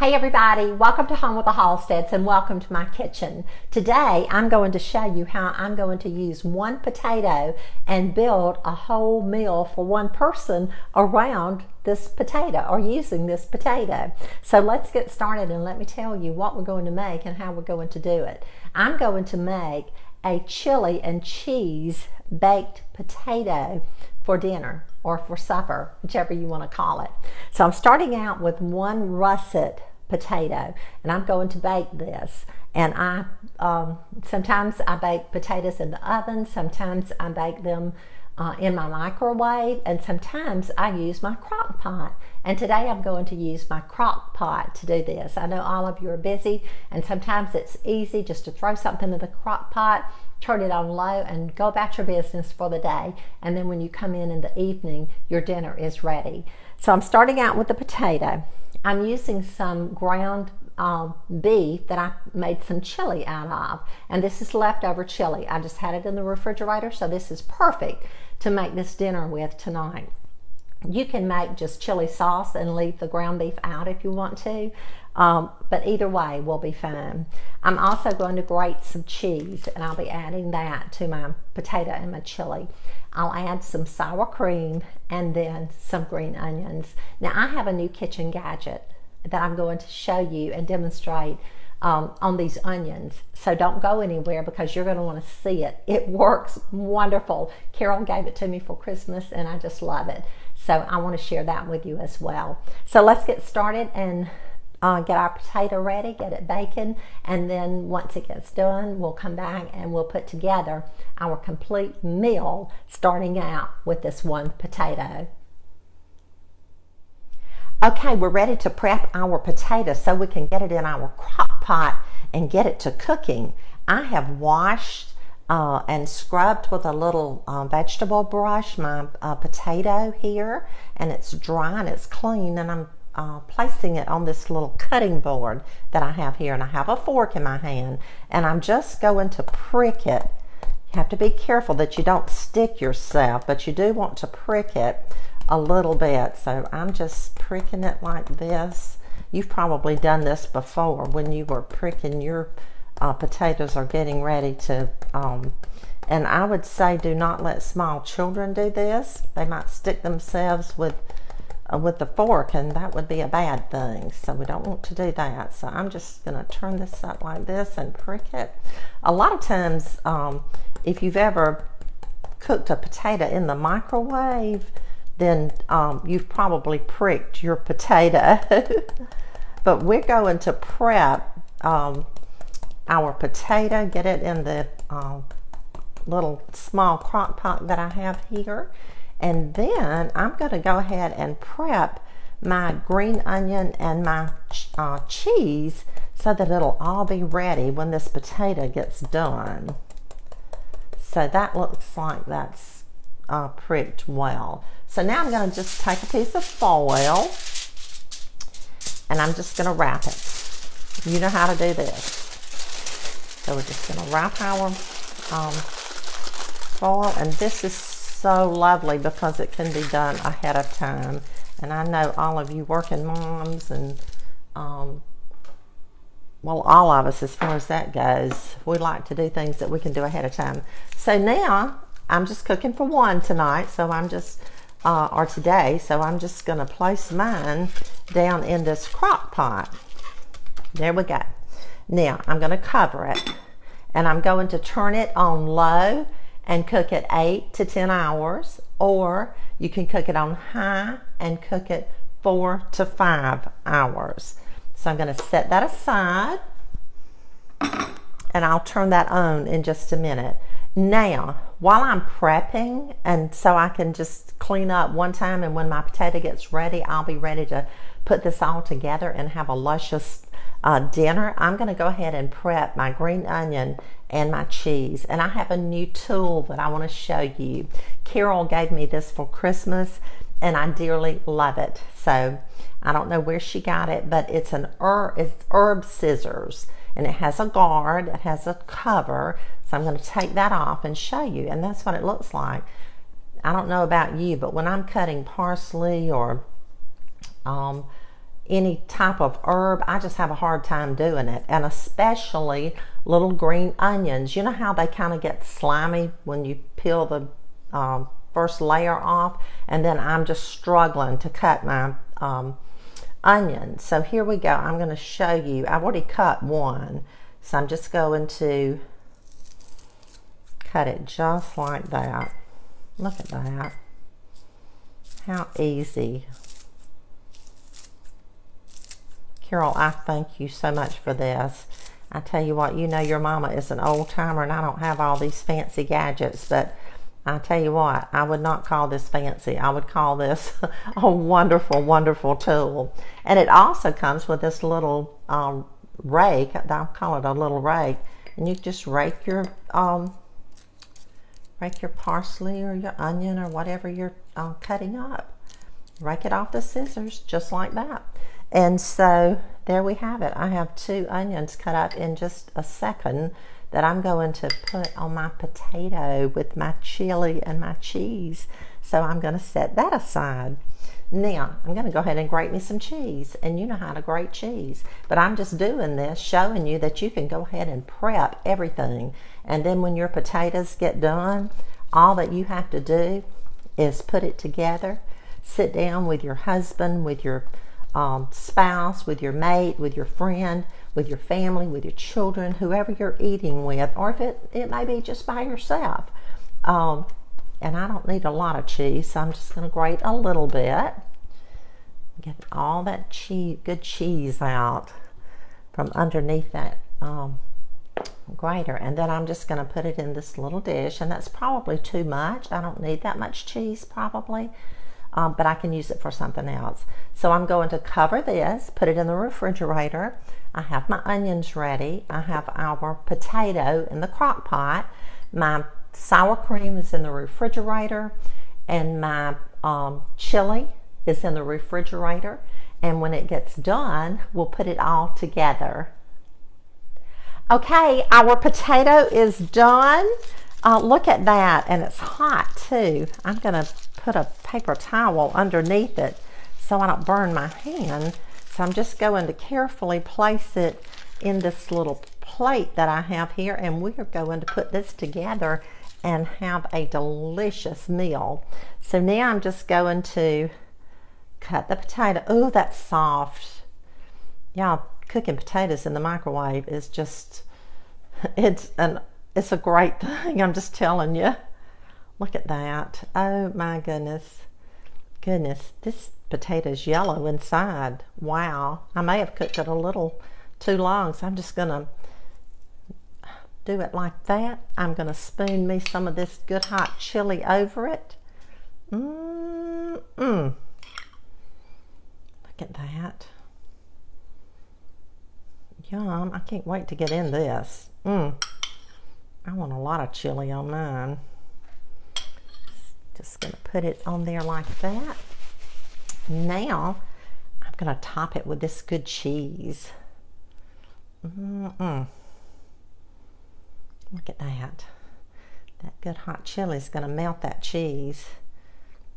Hey everybody, welcome to Home with the Halsteads and welcome to my kitchen. Today I'm going to show you how I'm going to use one potato and build a whole meal for one person around this potato or using this potato. So let's get started and let me tell you what we're going to make and how we're going to do it. I'm going to make a chili and cheese baked potato for dinner or for supper, whichever you want to call it. So I'm starting out with one russet potato and I'm going to bake this. And sometimes I bake potatoes in the oven, sometimes I bake them in my microwave, and sometimes I use my crock pot. And today I'm going to use my crock pot to do this. I know all of you are busy and sometimes it's easy just to throw something in the crock pot, turn it on low and go about your business for the day, and then when you come in the evening your dinner is ready. So I'm starting out with the potato. I'm using some ground beef that I made some chili out of, and this is leftover chili. I just had it in the refrigerator, so this is perfect to make this dinner with tonight. You can make just chili sauce and leave the ground beef out if you want to, but either way will be fine. I'm also going to grate some cheese and I'll be adding that to my potato and my chili. I'll add some sour cream and then some green onions. Now I have a new kitchen gadget that I'm going to show you and demonstrate on these onions. So don't go anywhere because you're going to want to see it. It works wonderful. Carol gave it to me for Christmas and I just love it. So I want to share that with you as well. So let's get started and get our potato ready, get it baking, and then once it gets done, we'll come back and we'll put together our complete meal, starting out with this one potato. Okay, we're ready to prep our potato so we can get it in our crock pot and get it to cooking. I have washed and scrubbed with a little vegetable brush my potato here, and it's dry and it's clean, and I'm placing it on this little cutting board that I have here, and I have a fork in my hand and I'm just going to prick it. You have to be careful that you don't stick yourself, but you do want to prick it a little bit. So I'm just pricking it like this. You've probably done this before when you were pricking your potatoes or getting ready to and I would say do not let small children do this. They might stick themselves with the fork, and that would be a bad thing, so we don't want to do that. So I'm just going to turn this up like this and prick it. A lot of times if you've ever cooked a potato in the microwave, then you've probably pricked your potato. But we're going to prep our potato, get it in the little small crock pot that I have here. And then I'm going to go ahead and prep my green onion and my cheese so that it'll all be ready when this potato gets done. So that looks like that's pricked well. So now I'm going to just take a piece of foil and I'm just going to wrap it. You know how to do this. So we're just going to wrap our foil, and this is so lovely because it can be done ahead of time. And I know all of you working moms and well, all of us as far as that goes, we like to do things that we can do ahead of time. So now I'm just cooking for one tonight, so I'm just or today, so I'm just going to place mine down in this crock pot. There we go. Now I'm going to cover it and I'm going to turn it on low and cook it 8 to 10 hours, or you can cook it on high and cook it 4 to 5 hours. So I'm going to set that aside and I'll turn that on in just a minute. Now, while I'm prepping, and so I can just clean up one time, and when my potato gets ready, I'll be ready to put this all together and have a luscious dinner, I'm going to go ahead and prep my green onion and my cheese. And I have a new tool that I want to show you. Carol gave me this for Christmas and I dearly love it. So I don't know where she got it, but it's herb scissors, and it has a guard, it has a cover. So I'm going to take that off and show you, and that's what it looks like. I don't know about you, but when I'm cutting parsley or any type of herb, I just have a hard time doing it. And especially little green onions. You know how they kind of get slimy when you peel the first layer off? And then I'm just struggling to cut my onions. So here we go. I'm going to show you. I've already cut one. So I'm just going to cut it just like that. Look at that. How easy. Carol, I thank you so much for this. I tell you what, you know your mama is an old timer and I don't have all these fancy gadgets, but I tell you what, I would not call this fancy. I would call this a wonderful, wonderful tool. And it also comes with this little rake. I'll call it a little rake. And you just rake your parsley or your onion or whatever you're cutting up. Rake it off the scissors just like that. And so there we have it. I have 2 onions cut up in just a second that I'm going to put on my potato with my chili and my cheese. So I'm going to set that aside. Now, I'm going to go ahead and grate me some cheese. And you know how to grate cheese. But I'm just doing this, showing you that you can go ahead and prep everything. And then when your potatoes get done, all that you have to do is put it together. Sit down with your husband, with your spouse, with your mate, with your friend, with your family, with your children, whoever you're eating with, or if it may be just by yourself. And I don't need a lot of cheese, so I'm just going to grate a little bit. Get all that good cheese out from underneath that grater. And then I'm just going to put it in this little dish, and that's probably too much. I don't need that much cheese probably. But I can use it for something else. So I'm going to cover this, put it in the refrigerator. I have my onions ready. I have our potato in the crock pot. My sour cream is in the refrigerator, and my chili is in the refrigerator. And when it gets done, we'll put it all together. Okay, our potato is done. Look at that, and it's hot too. I'm going to put a paper towel underneath it so I don't burn my hand. So I'm just going to carefully place it in this little plate that I have here, and we're going to put this together and have a delicious meal. So now I'm just going to cut the potato. Oh, that's soft. Yeah, cooking potatoes in the microwave is just, it's a great thing, I'm just telling you. Look at that. Oh my goodness. Goodness, this potato's yellow inside. Wow. I may have cooked it a little too long, so I'm just going to do it like that. I'm going to spoon me some of this good hot chili over it. Look at that. Yum. I can't wait to get in this. I want a lot of chili on mine. Just going to put it on there like that. Now, I'm going to top it with this good cheese. Look at that. That good hot chili is going to melt that cheese.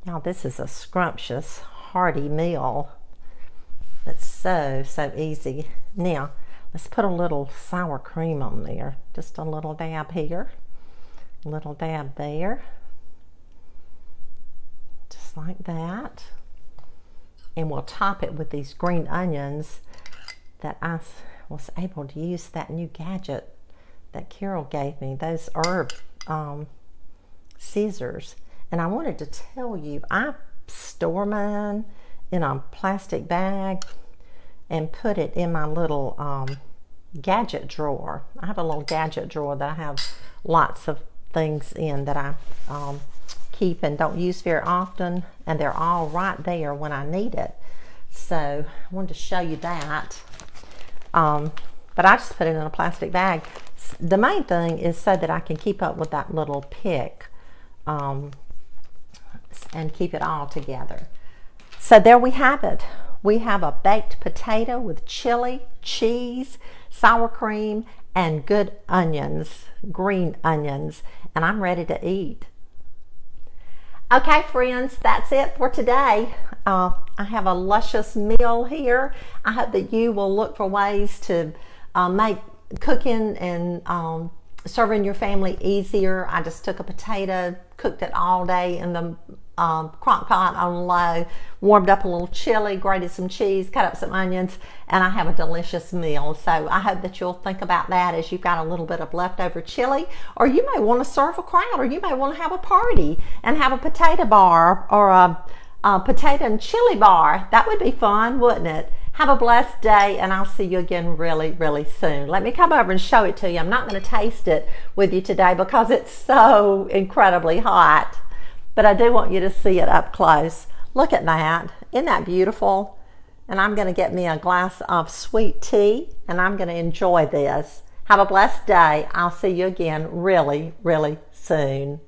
Now, this is a scrumptious, hearty meal. It's so easy. Now, let's put a little sour cream on there. Just a little dab here. A little dab there. Just like that. And we'll top it with these green onions that I was able to use that new gadget that Carol gave me, those herb scissors. And I wanted to tell you, I store mine in a plastic bag and put it in my little gadget drawer. I have a little gadget drawer that I have lots of things in that I keep and don't use very often, and they're all right there when I need it. So I wanted to show you that. But I just put it in a plastic bag. The main thing is so that I can keep up with that little pick and keep it all together. So there we have it. We have a baked potato with chili, cheese, sour cream, and good onions, green onions, and I'm ready to eat. Okay, friends, that's it for today. I have a luscious meal here. I hope that you will look for ways to make cooking and serving your family easier. I just took a potato, cooked it all day in the crock pot on low, warmed up a little chili, grated some cheese, cut up some onions, and I have a delicious meal. So I hope that you'll think about that as you've got a little bit of leftover chili, or you may want to serve a crowd, or you may want to have a party and have a potato bar or a potato and chili bar. That would be fun, wouldn't it? Have a blessed day, and I'll see you again really, really soon. Let me come over and show it to you. I'm not going to taste it with you today because it's so incredibly hot, but I do want you to see it up close. Look at that. Isn't that beautiful? And I'm going to get me a glass of sweet tea, and I'm going to enjoy this. Have a blessed day. I'll see you again really, really soon.